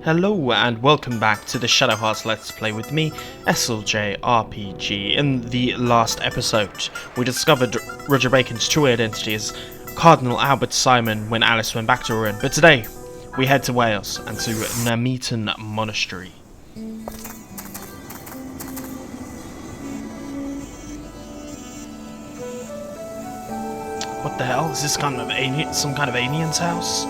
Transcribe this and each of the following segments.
Hello and welcome back to the Shadow Hearts Let's Play with me, SLJ RPG. In the last episode, we discovered Roger Bacon's true identity as Cardinal Albert Simon when Alice went back to Ruin, but today we head to Wales and to Namitan Monastery. What the hell? Is this kind of some kind of alien's house?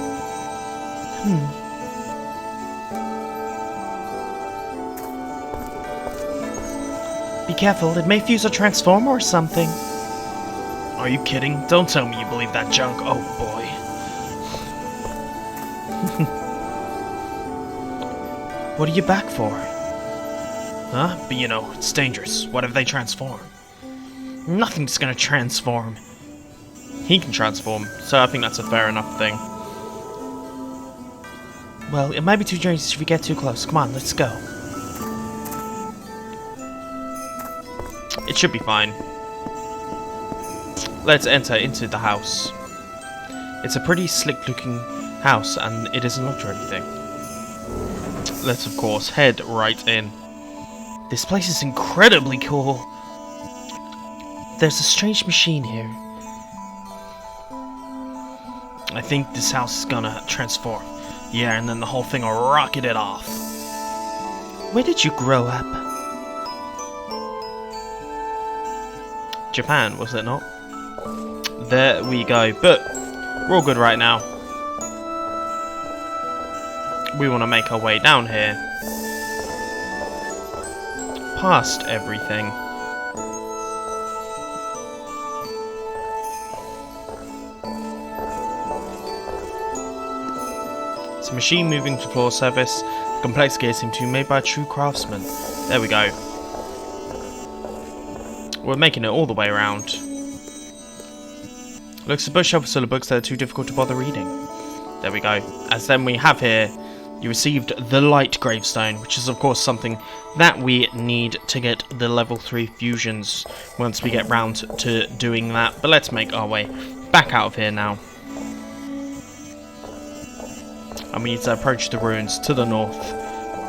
Be careful, it may fuse a transformer or something. Are you kidding? Don't tell me you believe that junk. Oh boy. What are you back for? Huh? But you know, it's dangerous. What if they transform? Nothing's gonna transform. He can transform, so I think that's a fair enough thing. Well, it might be too dangerous if we get too close. Come on, let's go. It should be fine. Let's enter into the house. It's a pretty slick looking house and it isn't locked or anything. Let's of course head right in. This place is incredibly cool. There's a strange machine here. I think this house is gonna transform. Yeah, and then the whole thing will rocket it off. Where did you grow up? Japan, was it not? There we go. But we're all good right now. We want to make our way down here. Past everything. It's a machine moving to floor surface. The complex gears seem to be made by a true craftsman. There we go. We're making it all the way around. Looks a bookshelf full of books that are too difficult to bother reading. There we go. As then we have here, you received the light gravestone, which is of course something that we need to get the level 3 fusions once we get round to doing that. But let's make our way back out of here now. And we need to approach the ruins to the north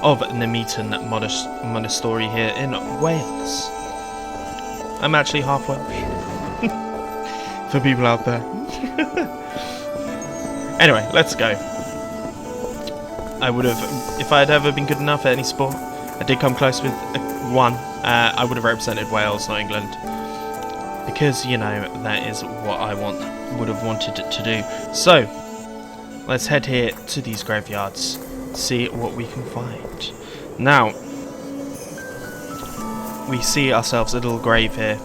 of Namitan Monastery here in Wales. I'm actually half Welsh. For people out there. Anyway, let's go. I would have, if I had ever been good enough at any sport, I did come close with one. I would have represented Wales, not England. Because, you know, that is what I would have wanted to do. So, let's head here to these graveyards, see what we can find. Now, we see ourselves a little grave here.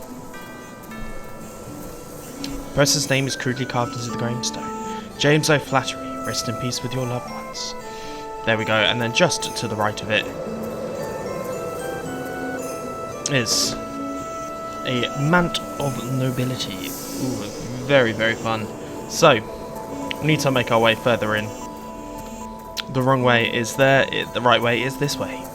The person's name is crudely carved into the gravestone. James O'Flattery, rest in peace with your loved ones. There we go, and then just to the right of it is a mant of nobility. Ooh, very, very fun. So, we need to make our way further in. The wrong way is there, the right way is this way.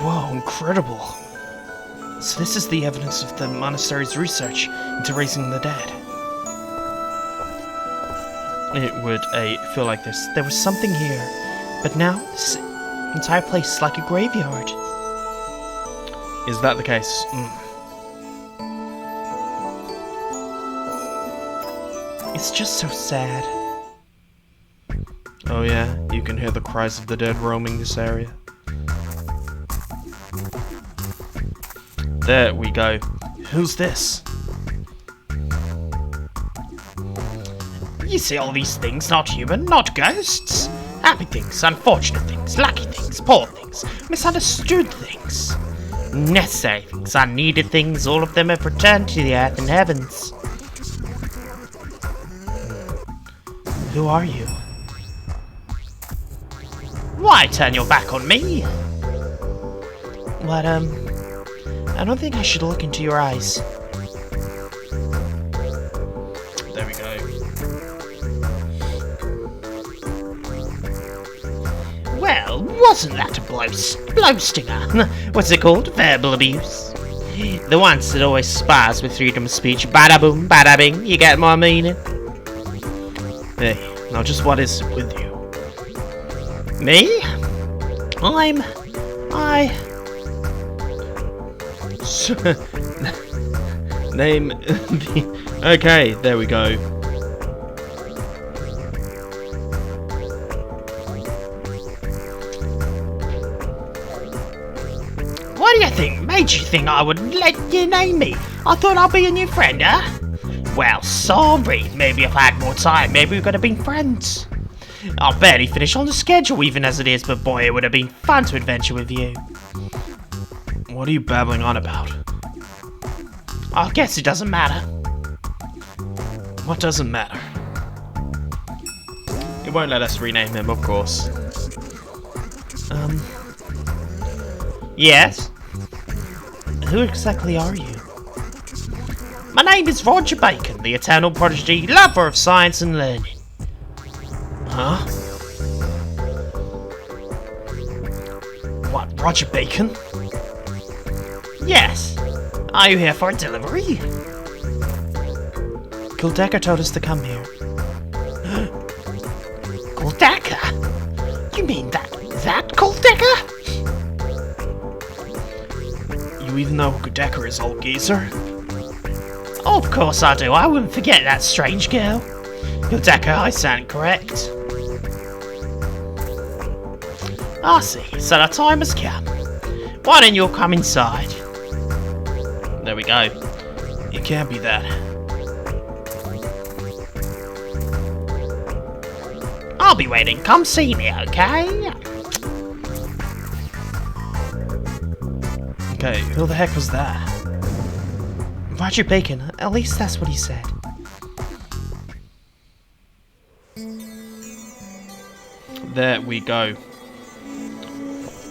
Whoa, incredible! So this is the evidence of the monastery's research into raising the dead. It would feel like this. There was something here, but now this entire place is like a graveyard. Is that the case? It's just so sad. Oh yeah, you can hear the cries of the dead roaming this area. There we go. Who's this? You see all these things, not human, not ghosts. Happy things, unfortunate things, lucky things, poor things, misunderstood things. Necessary things, unneeded things, all of them have returned to the earth and heavens. Who are you? Why turn your back on me? What, I don't think I should look into your eyes. There we go. Well, wasn't that a blow stinger? What's it called? Verbal abuse? The ones that always spars with freedom of speech. Bada boom, bada bing. You get my meaning? Hey, now just what is with you? Me? Name the... Okay, there we go. What do you think? Made you think I would let you name me? I thought I'd be a new friend, huh? Well, sorry. Maybe if I had more time, maybe we could have been friends. I'll barely finish on the schedule even as it is, but boy, it would have been fun to adventure with you. What are you babbling on about? I guess it doesn't matter. What doesn't matter? It won't let us rename him, of course. Yes? Who exactly are you? My name is Roger Bacon, the eternal prodigy, lover of science and learning. Huh? What, Roger Bacon? Yes. Are you here for a delivery? Kuldeka told us to come here. Kuldeka? You mean that Kuldeka? You even know who Kuldeka is, old geezer? Of course I do. I wouldn't forget that strange girl. Kuldeka, I sound correct. I see. So the time has come. Why don't you come inside? There we go. You can't be that. I'll be waiting. Come see me, okay? Okay, who the heck was that? Roger Bacon. At least that's what he said. There we go.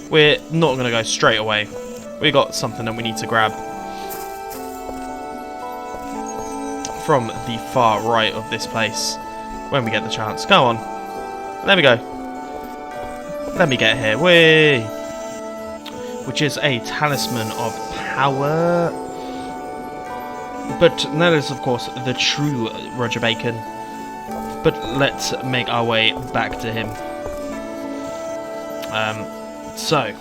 We're not going to go straight away. We got something that we need to grab from the far right of this place when we get the chance. Go on. There we go. Let me get here. Whee! Which is a talisman of power. But that is, of course, the true Roger Bacon. But let's make our way back to him. So,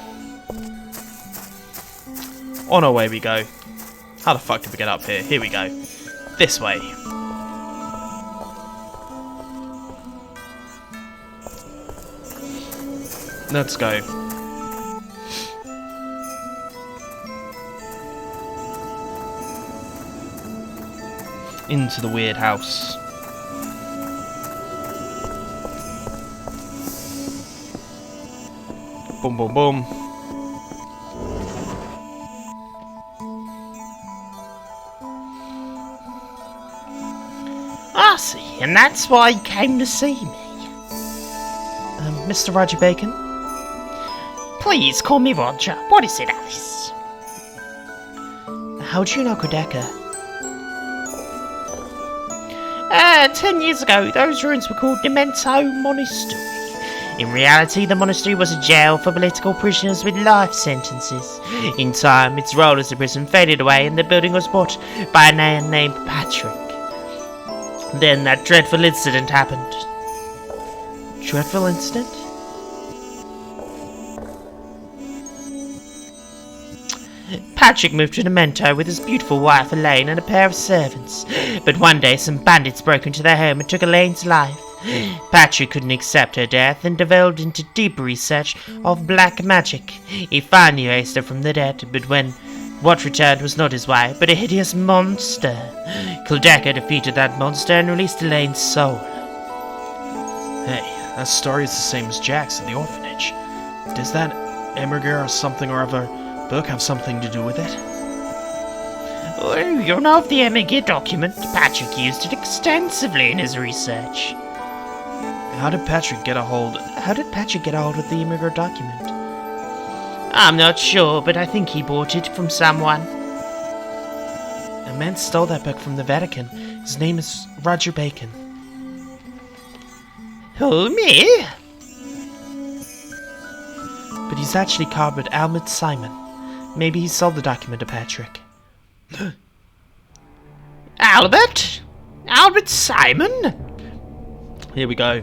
on our way we go. How the fuck did we get up here? Here we go. This way. Let's go. Into the weird house. Boom, boom, boom. I see, and that's why you came to see me. Mr. Roger Bacon? Please call me Roger. What is it, Alice? How do you know Kuldeka? 10 years ago, those ruins were called Namitan Monastery. In reality, the monastery was a jail for political prisoners with life sentences. In time, its role as a prison faded away and the building was bought by a man named Patrick. Then that dreadful incident happened. Dreadful incident? Patrick moved to Namitan with his beautiful wife Elaine and a pair of servants. But one day some bandits broke into their home and took Elaine's life. Patrick couldn't accept her death and delved into deep research of black magic. He finally raised her from the dead, but what returned was not his wife, but a hideous monster. Kuldeka defeated that monster and released Elaine's soul. Hey, that story is the same as Jack's at the orphanage. Does that Emmerger or something or other book have something to do with it? Oh, you know of the Emmerger document? Patrick used it extensively in his research. How did Patrick get a hold of the Emmerger document? I'm not sure, but I think he bought it from someone. A man stole that book from the Vatican. His name is Roger Bacon. Who, me? But he's actually called Almond Simon. Maybe he sold the document to Patrick. Albert? Albert Simon? Here we go.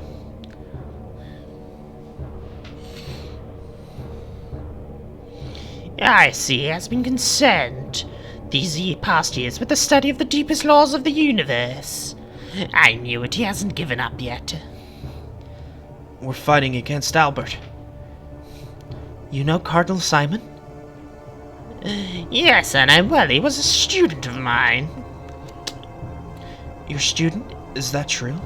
I see he has been concerned these past years with the study of the deepest laws of the universe. I knew it, he hasn't given up yet. We're fighting against Albert. You know Cardinal Simon? Yes, I know well. He was a student of mine. Your student? Is that true?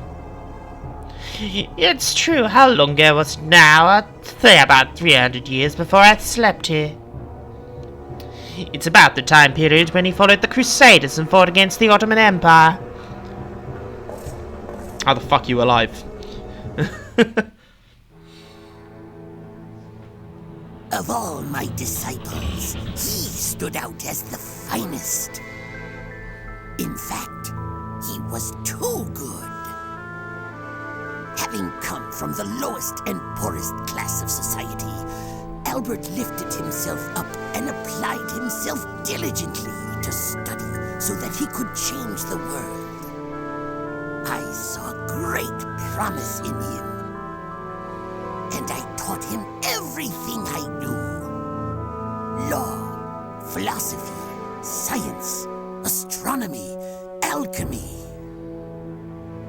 It's true. How long ago was it now? I'd say about 300 years before I slept here. It's about the time period when he followed the Crusaders and fought against the Ottoman Empire. How the fuck are you alive? Of all my disciples, he stood out as the finest. In fact, he was too good. Having come from the lowest and poorest class of society, Albert lifted himself up and applied himself diligently to study so that he could change the world. I saw great promise in him, and I taught him everything I knew. Law, philosophy, science, astronomy, alchemy.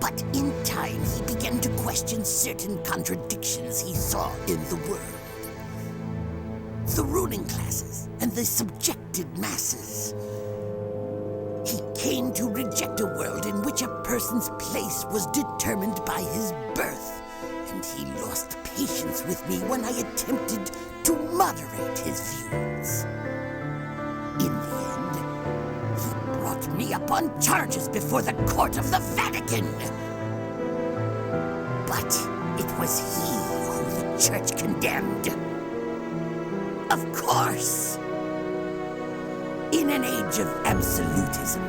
But in time, he began to question certain contradictions he saw in the world. The ruling classes and the subjected masses. He came to reject a world in which a person's place was determined by his birth, and he lost patience with me when I attempted to moderate his views. In the end, he brought me up on charges before the court of the Vatican. But it was he who the church condemned. Of course. In an age of absolutism,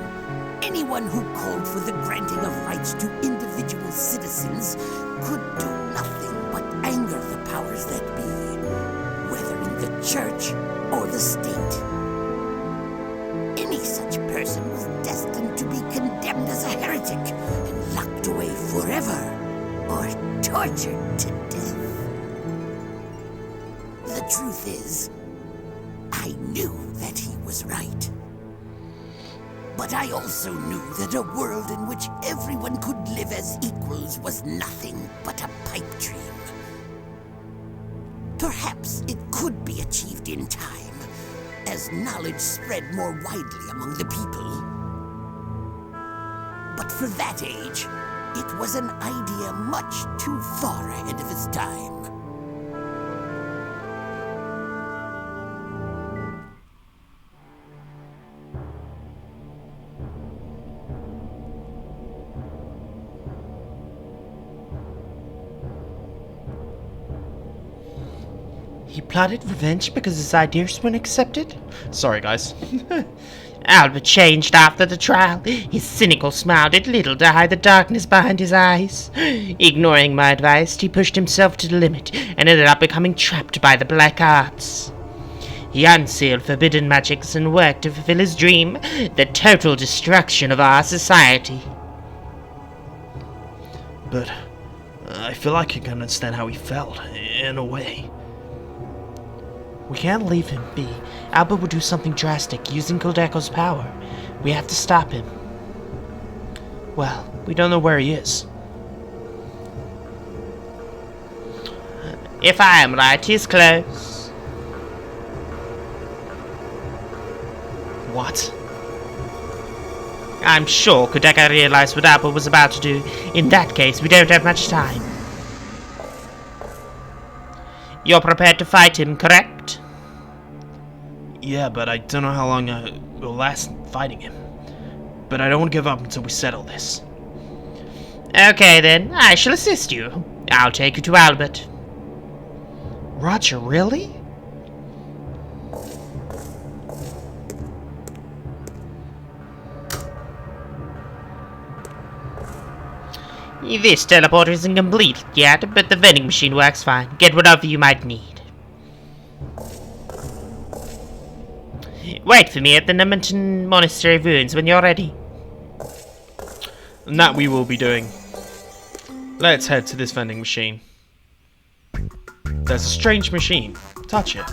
anyone who called for the granting of rights to individual citizens could do nothing but anger the powers that be, whether in the church or the state. Any such person was destined to be condemned as a heretic and locked away forever or tortured to death. The truth is, I knew that he was right. But I also knew that a world in which everyone could live as equals was nothing but a pipe dream. Perhaps it could be achieved in time, as knowledge spread more widely among the people. But for that age, it was an idea much too far ahead of its time. He plotted revenge because his ideas weren't accepted? Sorry, guys. Albert changed after the trial. His cynical smile did little to hide the darkness behind his eyes. Ignoring my advice, he pushed himself to the limit and ended up becoming trapped by the black arts. He unsealed forbidden magics and worked to fulfill his dream, the total destruction of our society. But I feel like I can understand how he felt, in a way. We can't leave him be. Albert will do something drastic, using Coldeco's power. We have to stop him. Well, we don't know where he is. If I am right, he's close. What? I'm sure Coldeco realized what Albert was about to do. In that case, we don't have much time. You're prepared to fight him, correct? Yeah, but I don't know how long I will last fighting him. But I don't want to give up until we settle this. Okay then, I shall assist you. I'll take you to Albert. Roger, really? This teleporter isn't complete yet, but the vending machine works fine. Get whatever you might need. Wait for me at the Namitan Monastery ruins when you're ready. And that we will be doing. Let's head to this vending machine. There's a strange machine. Touch it.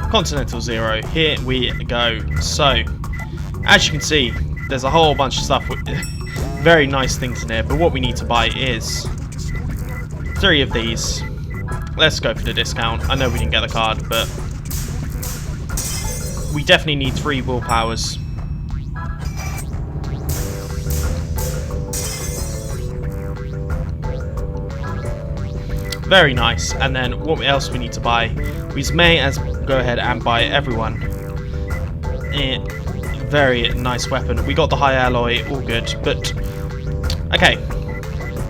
Continental Zero. Here we go. So, as you can see, there's a whole bunch of stuff with very nice things in here. But what we need to buy is 3 of these. Let's go for the discount. I know we didn't get the card, but we definitely need 3 willpowers. Very nice. And then what else we need to buy? We may as go ahead and buy everyone a very nice weapon. We got the high alloy, all good. But okay.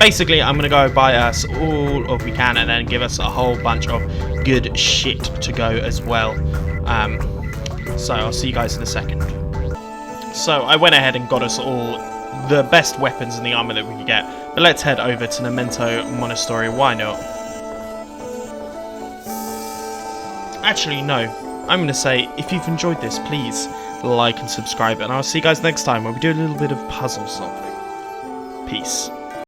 Basically, I'm going to go buy us all of we can and then give us a whole bunch of good shit to go as well. So I'll see you guys in a second. So I went ahead and got us all the best weapons and the armor that we could get. But let's head over to Namitan Monastery. Why not? Actually, no. I'm going to say, if you've enjoyed this, please like and subscribe. And I'll see you guys next time when we do a little bit of puzzle solving. Peace.